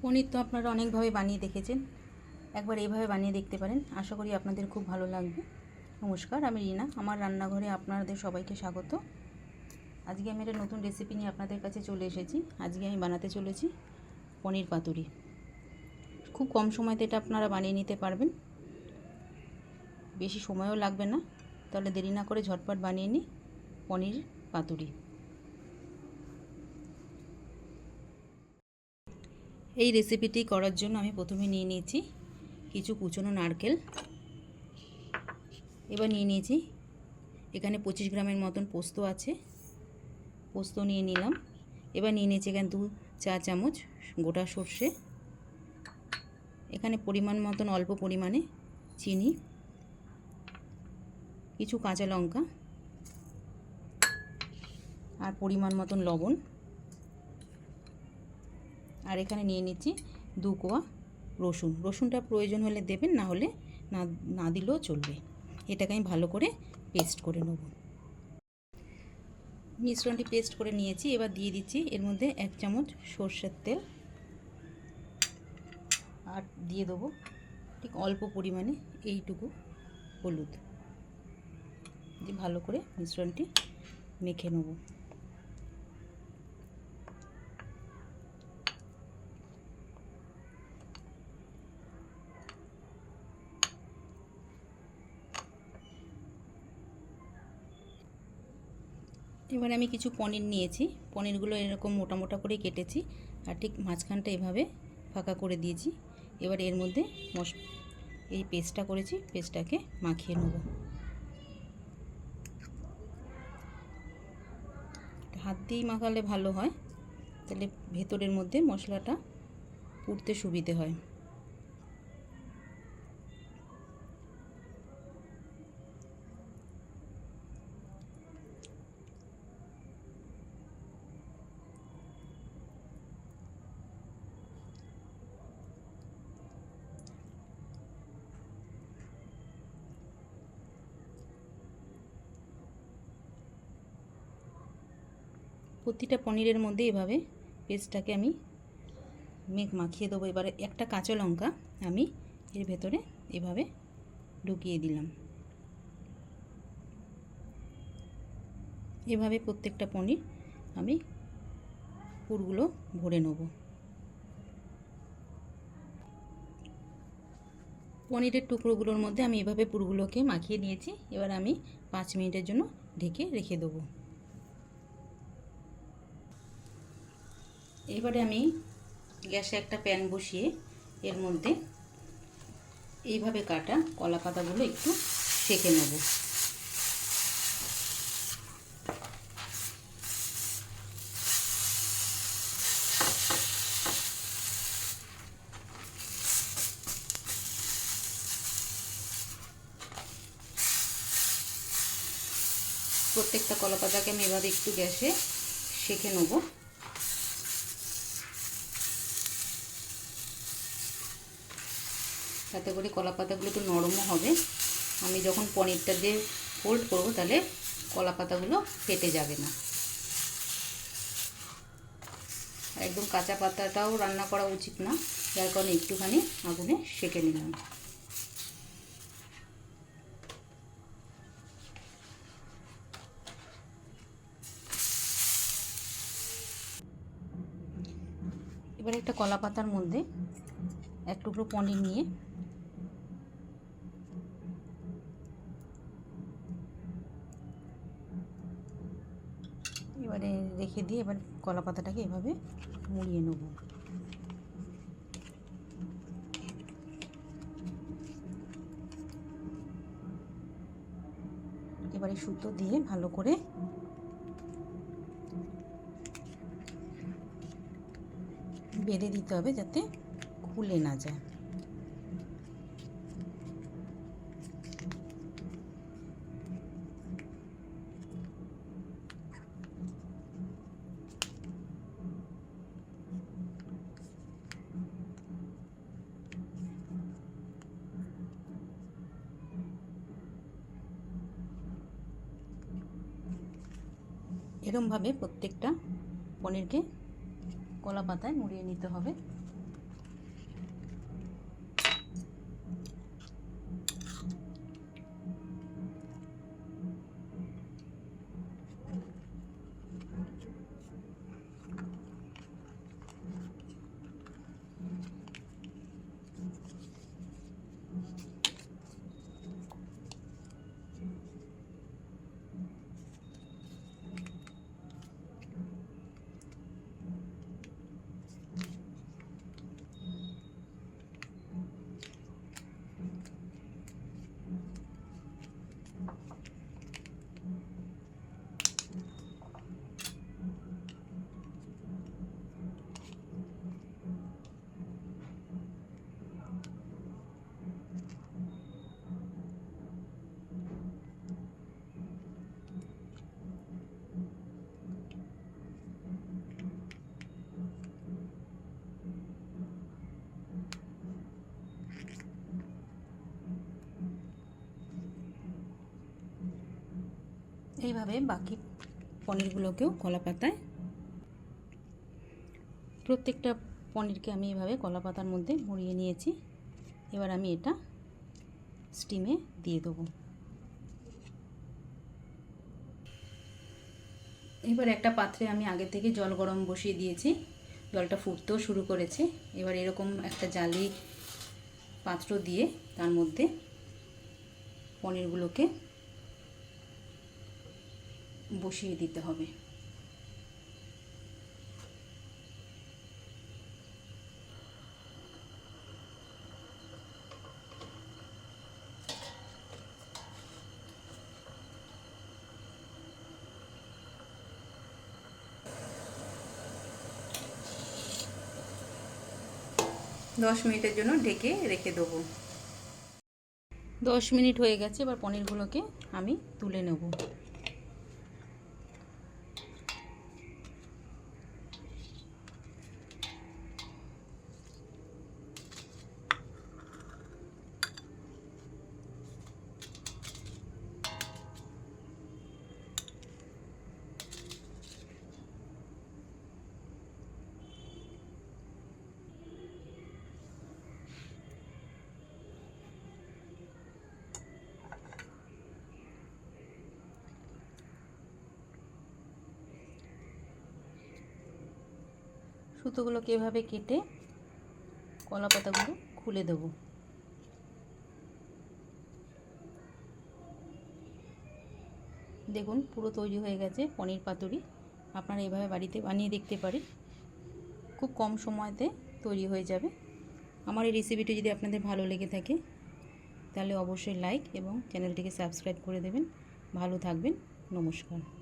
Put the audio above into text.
পনির তো আপনারা অনেকভাবে বানিয়ে দেখেছেন, একবার এইভাবে বানিয়ে দেখতে পারেন। আশা করি আপনাদের খুব ভালো লাগবে। নমস্কার, আমি রিনা। আমার রান্নাঘরে আপনাদের সবাইকে স্বাগত। আজকে আমি একটা নতুন রেসিপি নিয়ে আপনাদের কাছে চলে এসেছি। আজকে আমি বানাতে চলেছি পনির পাতুরি। খুব কম সময়তে এটা আপনারা বানিয়ে নিতে পারবেন, বেশি সময়ও লাগবে না। তাহলে দেরি না করে ঝটপট বানিয়ে নিই পনির পাতুরি। এই রেসিপিটি করার জন্য আমি প্রথমে নিয়ে নিয়েছি কিছু কুচনো নারকেল। এবার নিয়ে নিয়েছি এখানে 25 গ্রামের মতন পোস্ত আছে, পোস্ত নিয়ে নিলাম। এবার নিয়ে নিয়েছি এখানে 2 চা চামচ গোটা সর্ষে, এখানে পরিমাণ মতন অল্প পরিমাণে চিনি, কিছু কাঁচা লঙ্কা আর পরিমাণ মতন লবণ। আর এখানে নিয়ে নিচ্ছি 2 কোয়া রসুন। রসুনটা প্রয়োজন হলে দেবেন, না হলে না দিলেও চলবে। এটাকে আমি ভালো করে পেস্ট করে নেব। মিশ্রণটি পেস্ট করে নিয়েছি। এবার দিয়ে দিচ্ছি এর মধ্যে 1 চামচ সরষের তেল, আর দিয়ে দেবো ঠিক অল্প পরিমাণে এইটুকু হলুদ দিয়ে ভালো করে মিশ্রণটি মেখে নেব। এবার আমি কিছু পনির নিয়েছি, পনিরগুলো এরকম মোটা মোটা করে কেটেছি আর ঠিক মাঝখানটা এভাবে ফাঁকা করে দিয়েছি। এবার এর মধ্যে এই পেস্টটা করেছি, পেস্টটাকে মাখিয়ে নেব। হাত দিয়েই মাখালে ভালো হয়, তাহলে ভেতরের মধ্যে মশলাটা পুড়তে সুবিধে হয়। প্রতিটা পনিরের মধ্যে এভাবে পেস্টটাকে আমি মাখিয়ে দেবো। এবারে একটা কাঁচা লঙ্কা আমি এর ভেতরে এভাবে ঢুকিয়ে দিলাম। এভাবে প্রত্যেকটা পনির আমি পুরগুলো ভরে নেব। পনিরের টুকরোগুলোর মধ্যে আমি এভাবে পুরগুলোকে মাখিয়ে নিয়েছি। এবার আমি 5 মিনিটের জন্য ঢেকে রেখে দেবো। এবারে আমি গ্যাসে একটা প্যান বসিয়ে এর মধ্যে এইভাবে কাটা কলা পাতাগুলো একটু সেঁকে নেব। প্রত্যেকটা কলা পাতাকে আমি এভাবে একটু গ্যাসে সেঁকে নেব। তাতে করে কলা পাতাগুলো একটু নরমও হবে। আমি যখন পনিরটা দিয়ে ফোল্ড করব তাহলে কলা পাতাগুলো ফেটে যাবে না। একদম কাঁচা পাতাটাও রান্না করা উচিত না, যার কারণে একটুখানি আগুনে সেঁকে নিলাম। এবার একটা কলা পাতার মধ্যে এক টুকরো পনির নিয়ে এবারে রেখে দিয়ে এবার কলা পাতাটাকে এভাবে মুড়িয়ে নেব। এবারে সুতো দিয়ে ভালো করে বেঁধে দিতে হবে যাতে খুলে না যায়। এরকমভাবে প্রত্যেকটা পনিরকে কলা পাতায় মুড়িয়ে নিতে হবে। এইভাবে বাকি পনিরগুলোকেও কলা পাতায়, প্রত্যেকটা পনিরকে আমি এভাবে কলা পাতার মধ্যে মুড়িয়ে নিয়েছি। এবার আমি এটা স্টিমে দিয়ে দেবো। এবার একটা পাত্রে আমি আগে থেকে জল গরম বসিয়ে দিয়েছি, জলটা ফুটতেও শুরু করেছে। এবার এরকম একটা জালি পাত্র দিয়ে তার মধ্যে পনিরগুলোকে বসিয়ে দিতে হবে। দশ মিনিটের জন্য ঢেকে রেখে দেবো। 10 মিনিট হয়ে গেছে। এবার পনিরগুলোকে আমি তুলে নেব। সুতোগুলোকে এভাবে কেটে কলা পাতাগুলো খুলে দেবো। দেখুন পুরো তৈরি হয়ে গেছে পনির পাতুরি। আপনারা এভাবে বাড়িতে বানিয়ে দেখতে পারেন, খুব কম সময়তে তৈরি হয়ে যাবে। আমার এই রেসিপিটি যদি আপনাদের ভালো লেগে থাকে তাহলে অবশ্যই লাইক এবং চ্যানেলটিকে সাবস্ক্রাইব করে দেবেন। ভালো থাকবেন। নমস্কার।